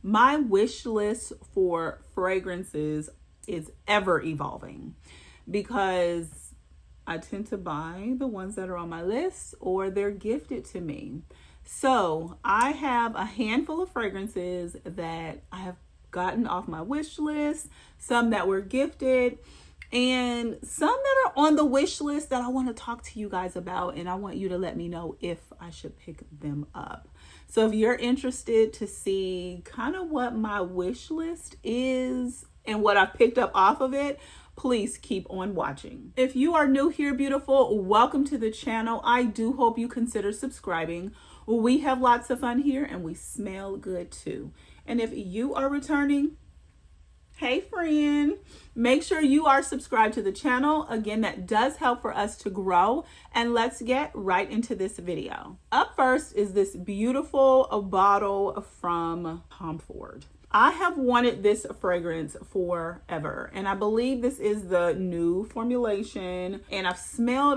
My wish list for fragrances is ever evolving because I tend to buy the ones that are on my list or they're gifted to me. So I have a handful of fragrances that I have gotten off my wish list, some that were gifted, and some that are on the wish list that I want to talk to you guys about, and I want you to let me know if I should pick them up. So if you're interested to see kind of what my wish list is and what I picked up off of it, please keep on watching. If you are new here, beautiful, welcome to the channel. I do hope you consider subscribing. We have lots of fun here and we smell good too. And if you are returning, hey friend, make sure you are subscribed to the channel. Again, that does help for us to grow. And let's get right into this video. Up first is this beautiful bottle from Tom Ford. I have wanted this fragrance forever, and I believe this is the new formulation. And I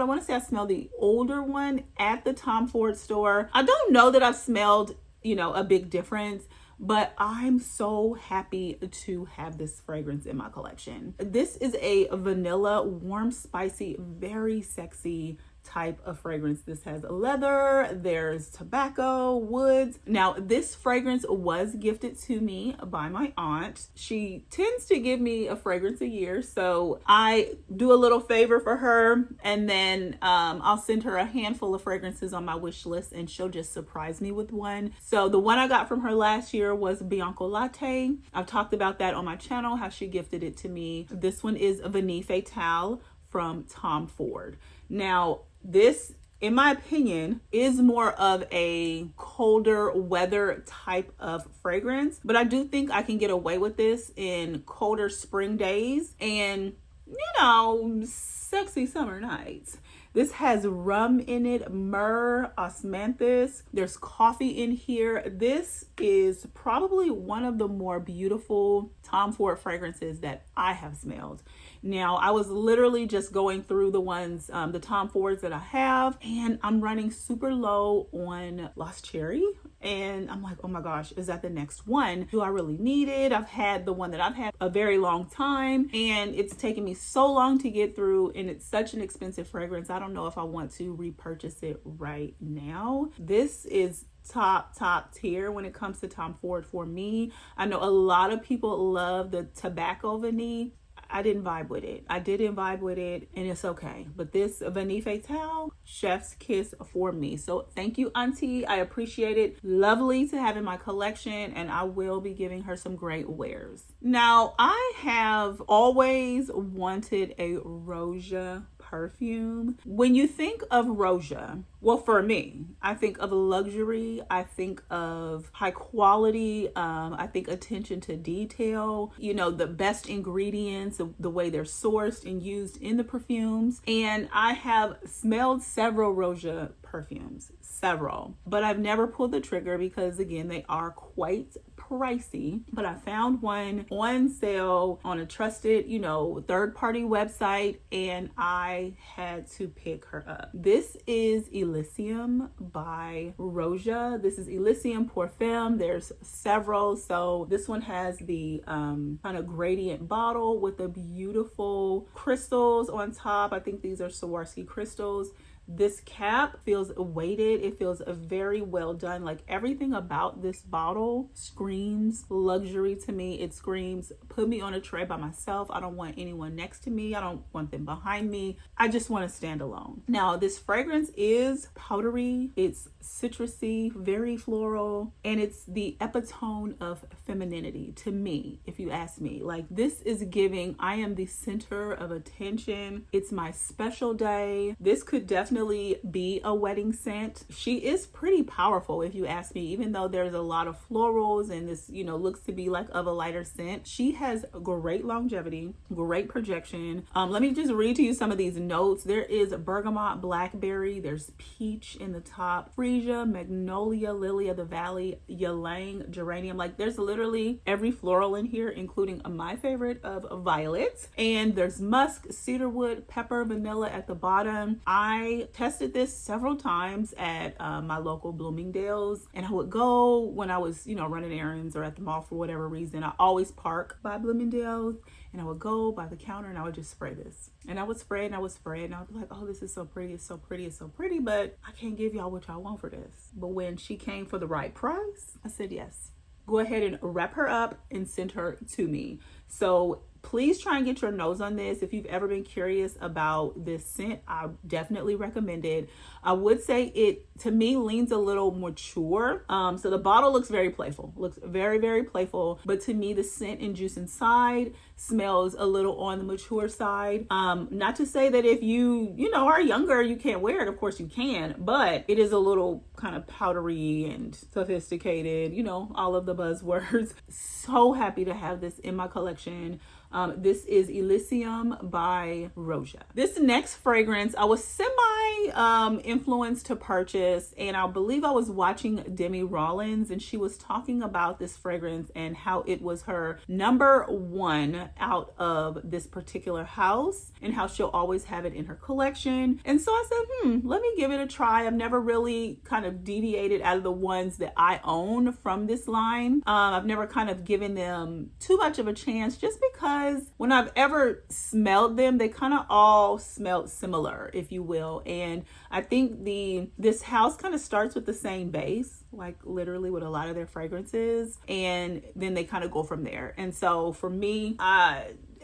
want to say I smelled the older one at the Tom Ford store. I don't know that I've smelled, a big difference, but I'm so happy to have this fragrance in my collection. This is a vanilla, warm, spicy, very sexy type of fragrance. This has leather, there's tobacco, woods. Now, this fragrance was gifted to me by my aunt. She tends to give me a fragrance a year, so I do a little favor for her, and then I'll send her a handful of fragrances on my wish list, and she'll just surprise me with one. So the one I got from her last year was Bianco Latte. I've talked about that on my channel, how she gifted it to me. This one is Vanille Fatale from Tom Ford. Now, this, in my opinion, is more of a colder weather type of fragrance, but I do think I can get away with this in colder spring days and, sexy summer nights. This has rum in it, myrrh, osmanthus. There's coffee in here. This is probably one of the more beautiful Tom Ford fragrances that I have smelled. Now, I was literally just going through the ones, the Tom Fords that I have, and I'm running super low on Lost Cherry. And I'm like, oh my gosh, is that the next one? Do I really need it? I've had the one that I've had a very long time, and it's taken me so long to get through, and it's such an expensive fragrance. I don't know if I want to repurchase it right now. This is top tier when it comes to Tom Ford for me. I know a lot of people love the tobacco vanille. I didn't vibe with it. And it's okay. But this Vanille Fatale, chef's kiss for me. So thank you, Auntie. I appreciate it. Lovely to have in my collection, and I will be giving her some great wares. Now, I have always wanted a Roja perfume. When you think of Roja, well, for me, I think of luxury, I think of high quality, I think attention to detail, the best ingredients, the way they're sourced and used in the perfumes. And I have smelled several Roja perfumes, but I've never pulled the trigger because, again, they are quite pricey. But I found one on sale on a trusted, third-party website, and I had to pick her up. This is Elysium by Roja. This is Elysium Femme. There's several. So this one has the kind of gradient bottle with the beautiful crystals on top. I think these are Swarovski crystals. This cap feels weighted. It feels very well done. Like, everything about this bottle screams luxury to me. It screams, put me on a tray by myself. I don't want anyone next to me. I don't want them behind me. I just want to stand alone. Now, this fragrance is powdery. It's citrusy, very floral, and it's the epitome of femininity to me, if you ask me. Like, this is giving, I am the center of attention. It's my special day. This could definitely be a wedding scent. She is pretty powerful, if you ask me, even though there's a lot of florals and this, looks to be like of a lighter scent. She has great longevity, great projection. Let me just read to you some of these notes. There is bergamot, blackberry, there's peach in the top, freesia, magnolia, lily of the valley, ylang, geranium. Like, there's literally every floral in here, including my favorite of violet. And there's musk, cedarwood, pepper, vanilla at the bottom. I tested this several times at my local Bloomingdale's, and I would go when I was, running errands or at the mall for whatever reason. I always park by Bloomingdale's, and I would go by the counter and I would just spray this. And I would spray it and I would spray it and I would be like, oh, this is so pretty, it's so pretty, it's so pretty, but I can't give y'all what y'all want for this. But when she came for the right price, I said yes. Go ahead and wrap her up and send her to me. So please try and get your nose on this. If you've ever been curious about this scent, I definitely recommend it. I would say it, to me, leans a little mature. So the bottle looks very playful, looks very, very playful. But to me, the scent and juice inside smells a little on the mature side. Not to say that if you are younger, you can't wear it. Of course you can, but it is a little kind of powdery and sophisticated, all of the buzzwords. So happy to have this in my collection. This is Elysium by Roja. This next fragrance, I was influenced to purchase, and I believe I was watching Demi Rollins, and she was talking about this fragrance and how it was her #1 out of this particular house, and how she'll always have it in her collection. And so I said, let me give it a try. I've never really kind of deviated out of the ones that I own from this line. I've never kind of given them too much of a chance, just because when I've ever smelled them, they kind of all smelled similar, if you will. And I think this house kind of starts with the same base, like literally with a lot of their fragrances, and then they kind of go from there. And so for me,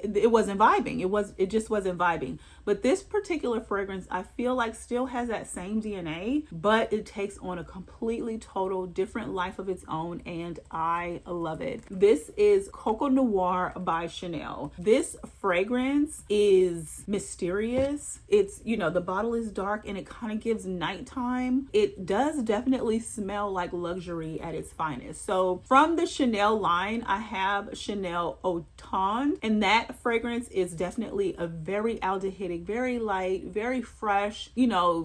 it wasn't vibing. It just wasn't vibing. But this particular fragrance, I feel like still has that same DNA, but it takes on a completely total different life of its own, and I love it. This is Coco Noir by Chanel. This fragrance is mysterious. It's, the bottle is dark and it kind of gives nighttime. It does definitely smell like luxury at its finest. So from the Chanel line, I have Chanel Automne, and that fragrance is definitely a very aldehydic, very light, very fresh,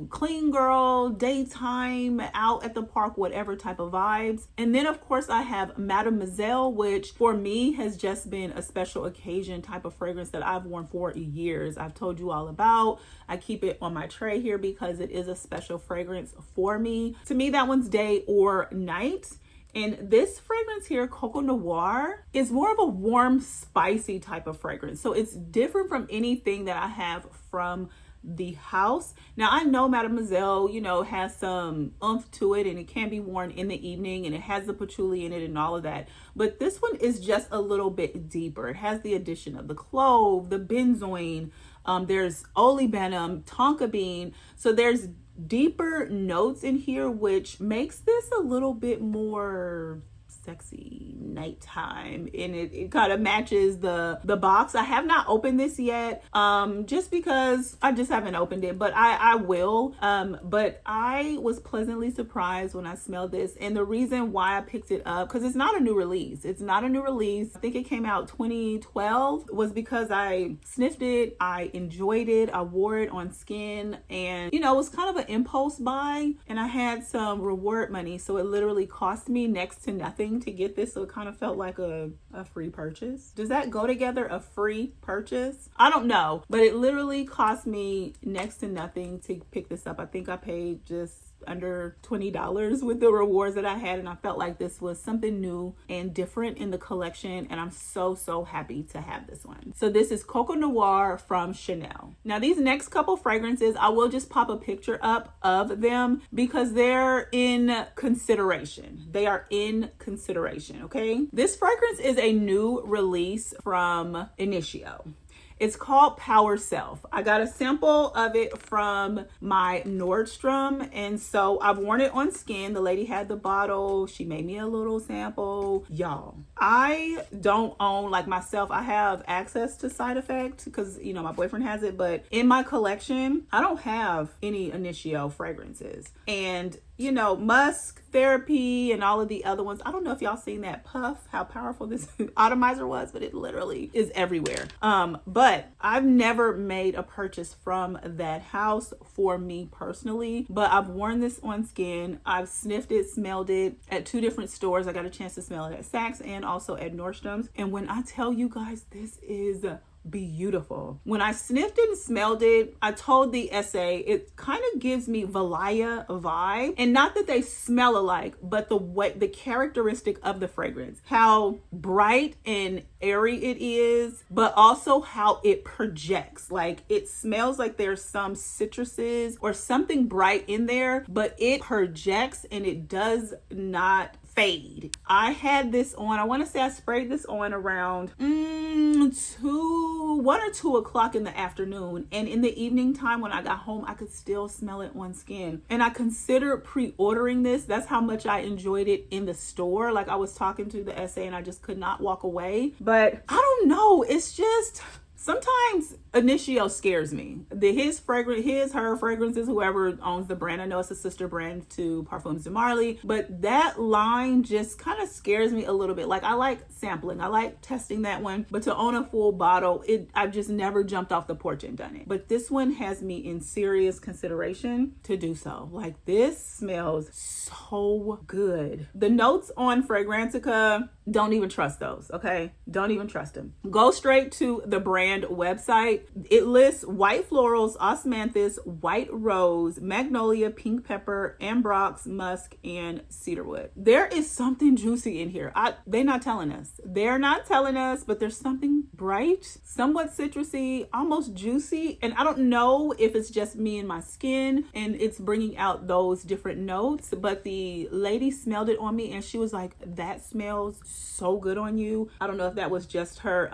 clean girl, daytime, out at the park, whatever type of vibes. And then of course I have Mademoiselle, which for me has just been a special occasion type of fragrance that I've worn for years. I've told you all about. I keep it on my tray here because it is a special fragrance for me. To me, that one's day or night. And this fragrance here, Coco Noir, is more of a warm, spicy type of fragrance. So it's different from anything that I have from the house. Now, I know Mademoiselle, has some oomph to it, and it can be worn in the evening, and it has the patchouli in it and all of that. But this one is just a little bit deeper. It has the addition of the clove, the benzoin, there's olibanum, tonka bean. So there's deeper notes in here, which makes this a little bit more sexy nighttime, and it kind of matches the box. I have not opened this yet, just because I just haven't opened it, but I will. But I was pleasantly surprised when I smelled this, and the reason why I picked it up, because it's not a new release. It's not a new release. I think it came out 2012, was because I sniffed it, I enjoyed it, I wore it on skin, and it was kind of an impulse buy, and I had some reward money, so it literally cost me next to nothing to get this, so it kind of felt like a free purchase. Does that go together, a free purchase? I don't know, but it literally cost me next to nothing to pick this up. I think I paid just under $20 with the rewards that I had, and I felt like this was something new and different in the collection, and I'm so happy to have this one. So this is Coco Noir from Chanel. Now these next couple fragrances, I will just pop a picture up of them because they're in consideration. They are in consideration, okay? This fragrance is a new release from Initio. It's called Power Self. I got a sample of it from my Nordstrom, and so I've worn it on skin. The lady had the bottle. She made me a little sample. Y'all, I don't own, like myself, I have access to Side Effect because, my boyfriend has it, but in my collection, I don't have any Initio fragrances. And Musk, Therapy, and all of the other ones. I don't know if y'all seen that puff, how powerful this atomizer was, but it literally is everywhere. But I've never made a purchase from that house for me personally, but I've worn this on skin. I've sniffed it, smelled it at 2 different stores. I got a chance to smell it at Saks and also at Nordstrom's. And when I tell you guys, this is beautiful. When I sniffed and smelled it, I told the essay, it kind of gives me Vanille vibe. And not that they smell alike, but the characteristic of the fragrance, how bright and airy it is, but also how it projects. Like it smells like there's some citruses or something bright in there, but it projects and it does not fade. I had this on, I want to say I sprayed this on around 1 or 2 o'clock in the afternoon, and in the evening time when I got home I could still smell it on skin, and I considered pre-ordering this. That's how much I enjoyed it in the store. Like I was talking to the essay and I just could not walk away. But I don't know, it's just sometimes Initio scares me. Her fragrances, whoever owns the brand, I know it's a sister brand to Parfums de Marly, but that line just kind of scares me a little bit. Like I like sampling, I like testing that one, but to own a full bottle, I've just never jumped off the porch and done it. But this one has me in serious consideration to do so. Like this smells so good. The notes on Fragrantica, don't even trust those, okay? Don't even trust them. Go straight to the brand website. It lists white florals, osmanthus, white rose, magnolia, pink pepper, ambrox, musk, and cedarwood. There is something juicy in here. They're not telling us. They're not telling us, but there's something bright, somewhat citrusy, almost juicy. And I don't know if it's just me and my skin and it's bringing out those different notes, but the lady smelled it on me and she was like, that smells so good on you. I don't know if that was just her,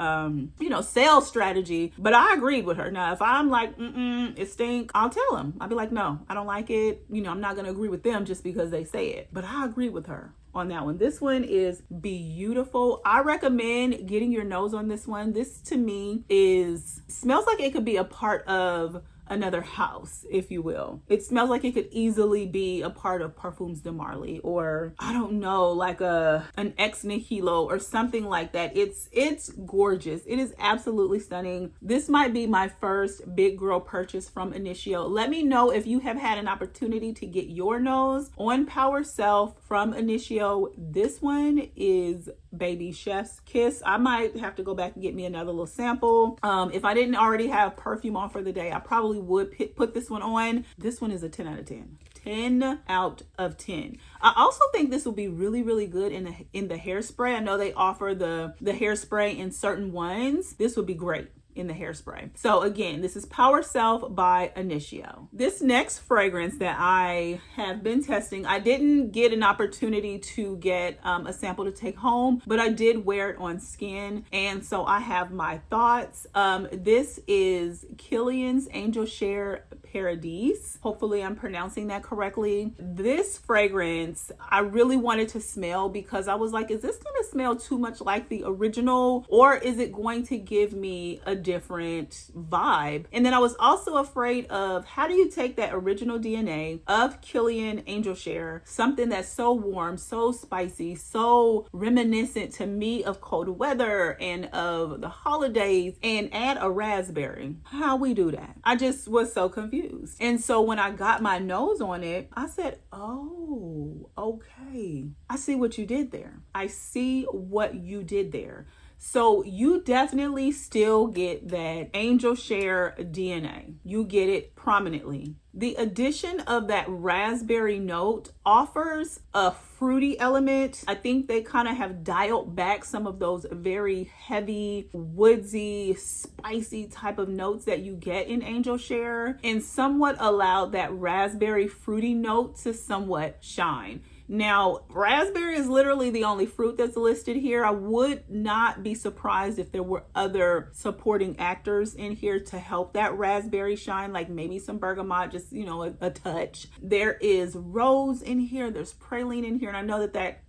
sales strategy, but I agreed with her. Now, if I'm like, it stink, I'll tell them. I'll be like, no, I don't like it. I'm not going to agree with them just because they say it, but I agree with her on that one. This one is beautiful. I recommend getting your nose on this one. This to me smells like it could be a part of another house, if you will. It smells like it could easily be a part of Parfums de Marly, or I don't know, like an ex nihilo or something like that. It's gorgeous. It is absolutely stunning. This might be my first big girl purchase from Initio. Let me know if you have had an opportunity to get your nose on Power Self from Initio. This one is baby chef's kiss. I might have to go back and get me another little sample. If I didn't already have perfume on for the day, I probably would put this one on. This one is a 10 out of 10. 10 out of 10. I also think this will be really, really good in the hairspray. I know they offer the hairspray in certain ones. This would be great in the hairspray. So again, this is Power Self by Initio. This next fragrance that I have been testing, I didn't get an opportunity to get a sample to take home, but I did wear it on skin, and so I have my thoughts. This is Killian's Angel Share Paradis. Hopefully I'm pronouncing that correctly. This fragrance I really wanted to smell because I was like, is this going to smell too much like the original, or is it going to give me a different vibe? And then I was also afraid of, how do you take that original DNA of Killian Angel Share, something that's so warm, so spicy, so reminiscent to me of cold weather and of the holidays, and add a raspberry? How we do that? I just was so confused. And so when I got my nose on it, I said, oh, okay, I see what you did there. I see what you did there. So you definitely still get that Angel Share DNA. You get it prominently. The addition of that raspberry note offers a fruity element. I think they kind of have dialed back some of those very heavy, woodsy, spicy type of notes that you get in Angel Share, and somewhat allowed that raspberry fruity note to somewhat shine. Now, raspberry is literally the only fruit that's listed here. I would not be surprised if there were other supporting actors in here to help that raspberry shine, like maybe some bergamot, just, a touch. There is rose in here. There's praline in here. And I know that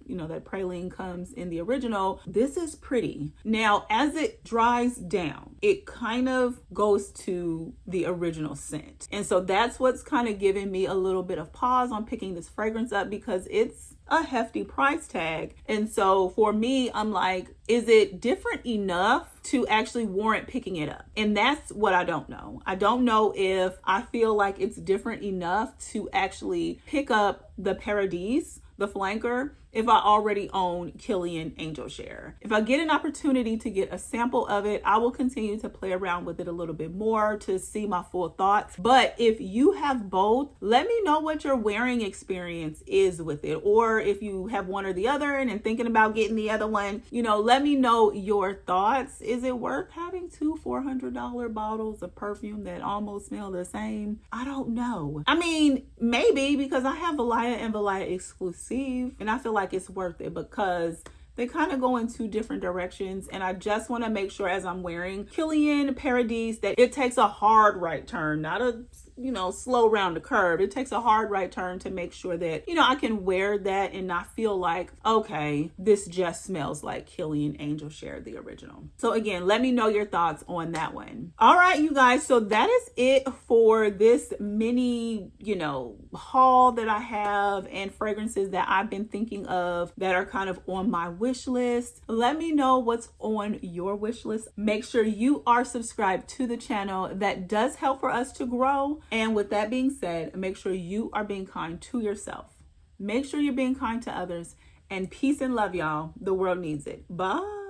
praline comes in the original. This is pretty. Now, as it dries down, it kind of goes to the original scent. And so that's what's kind of giving me a little bit of pause on picking this fragrance up, because it's a hefty price tag. And so for me, I'm like, is it different enough to actually warrant picking it up? And that's what I don't know. I don't know if I feel like it's different enough to actually pick up the Paradis, the flanker, if I already own Killian Angel Share. If I get an opportunity to get a sample of it, I will continue to play around with it a little bit more to see my full thoughts. But if you have both, let me know what your wearing experience is with it, or if you have one or the other and thinking about getting the other one, you know, let me know your thoughts. Is it worth having two $400 bottles of perfume that almost smell the same? I don't know. I mean, maybe, because I have Valaya and Valaya Exclusive, and I feel like it's worth it because they kind of go in two different directions, and I just want to make sure as I'm wearing Killian Paradis that it takes a hard right turn, not a, you know, slow round the curve. It takes a hard right turn to make sure that, you know, I can wear that and not feel like, okay, this just smells like Killian Angel Share, the original. So again, let me know your thoughts on that one. All right, you guys, so that is it for this mini, you know, haul that I have and fragrances that I've been thinking of that are kind of on my wish list. Let me know what's on your wish list. Make sure you are subscribed to the channel. That does help for us to grow. And with that being said, make sure you are being kind to yourself. Make sure you're being kind to others. And peace and love, y'all. The world needs it. Bye.